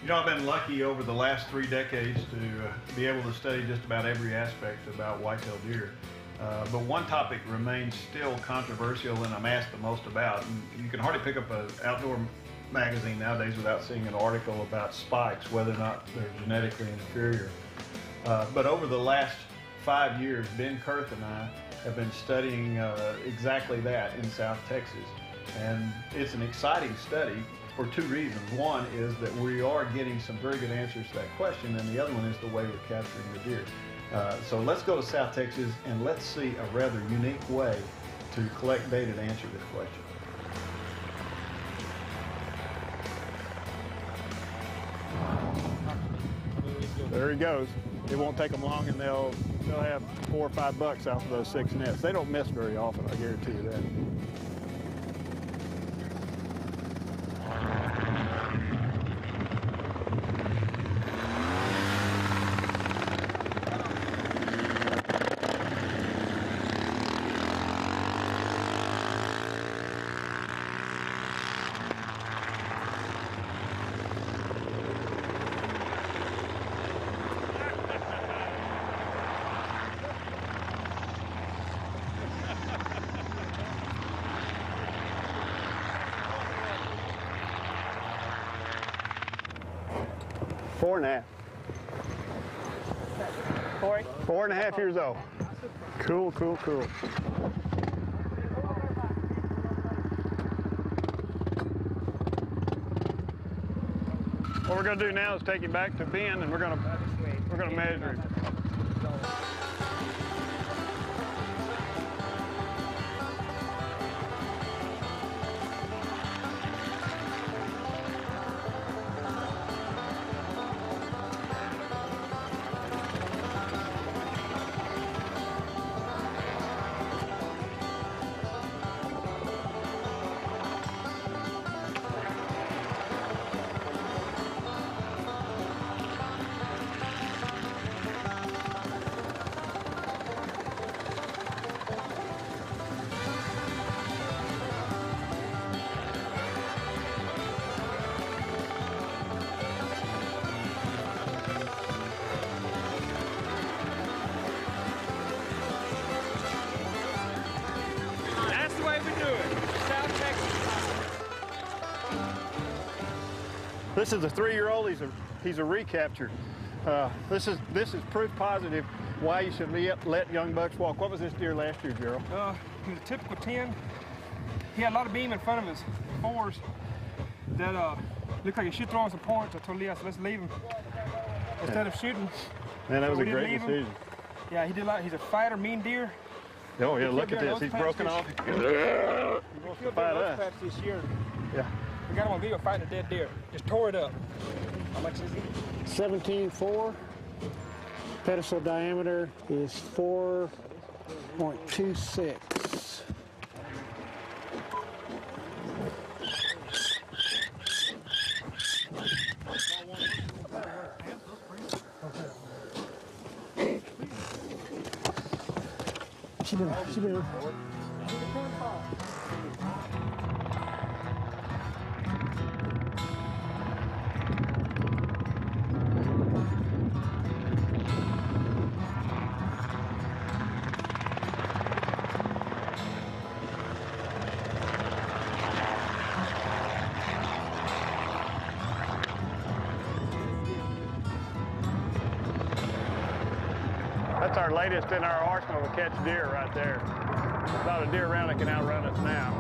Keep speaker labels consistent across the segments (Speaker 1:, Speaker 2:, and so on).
Speaker 1: You know, I've been lucky over the last 3 decades to be able to study just about every aspect about whitetail deer. But one topic remains still controversial and I'm asked the most about. And you can hardly pick up an outdoor magazine nowadays without seeing an article about spikes, whether or not they're genetically inferior. But over the last 5 years, Ben Kurth and I have been studying exactly that in South Texas. And it's an exciting study for 2 reasons. One is that we are getting some very good answers to that question, and the other one is the way we're capturing the deer. So let's go to South Texas and let's see a rather unique way to collect data to answer this question. There he goes. It won't take them long, and they'll have $4 or $5 off of those 6 nets. They don't miss very often, I guarantee you that. Four and a half. 4.5 years old. Cool, cool, cool. What we're going to do now is take him back to Ben, and we're going to measure him. This is a 3-year-old. He's a recapture. This is proof positive why you should let young bucks walk. What was this deer last year, Gerald?
Speaker 2: He was a typical 10. He had a lot of beam in front of his 4s that looked like he should throw on some points. I told Leah, let's leave him instead of shooting.
Speaker 1: Man, that was a great decision.
Speaker 2: Yeah, he did a lot. He's a fighter, mean deer.
Speaker 1: Oh yeah, look at this. He's broken off. He wants to fight us.
Speaker 2: This year.
Speaker 1: Yeah.
Speaker 2: We got him on video fighting a dead deer. Just tore it up. How much is he?
Speaker 3: 17.4. Pedestal diameter is 4.26. She did.
Speaker 1: That's our latest in our arsenal to catch deer right there. There's not a deer around that can outrun us now.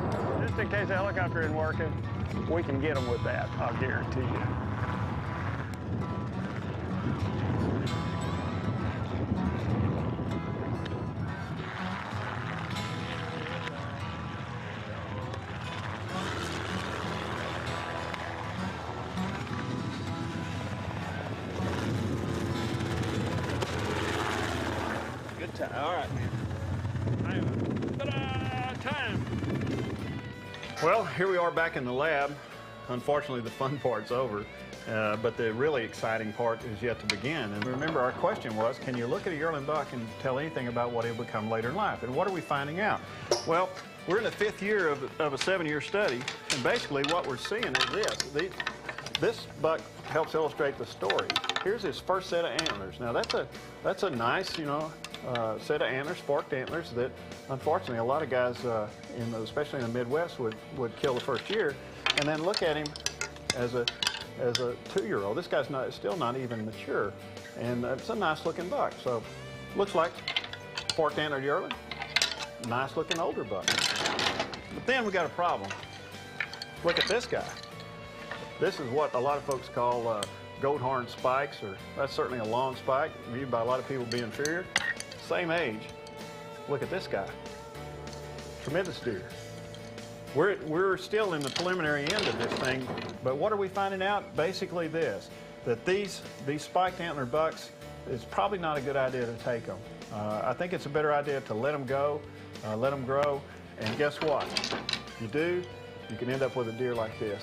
Speaker 1: Just in case the helicopter isn't working, we can get them with that, I'll guarantee you.
Speaker 2: All right.
Speaker 1: Time. Well, here we are back in the lab. Unfortunately, the fun part's over, but the really exciting part is yet to begin. And remember, our question was, can you look at a yearling buck and tell anything about what he'll become later in life? And what are we finding out? Well, we're in the 5th year of a 7-year study, and basically what we're seeing is this. this buck helps illustrate the story. Here's his first set of antlers. Now that's a nice, you know, set of antlers, forked antlers that unfortunately a lot of guys, especially in the Midwest, would kill the first year. And then look at him as a 2-year-old. This guy's still not even mature, and it's a nice looking buck. So looks like forked antlered yearling, nice looking older buck. But then we got a problem. Look at this guy. This is what a lot of folks call goat horn spikes, or that's certainly a long spike, viewed by a lot of people be inferior. Same age. Look at this guy. Tremendous deer. We're still in the preliminary end of this thing, but what are we finding out? Basically this, that these spiked antler bucks, it's probably not a good idea to take them. I think it's a better idea to let them go, let them grow, and guess what? If you do, you can end up with a deer like this.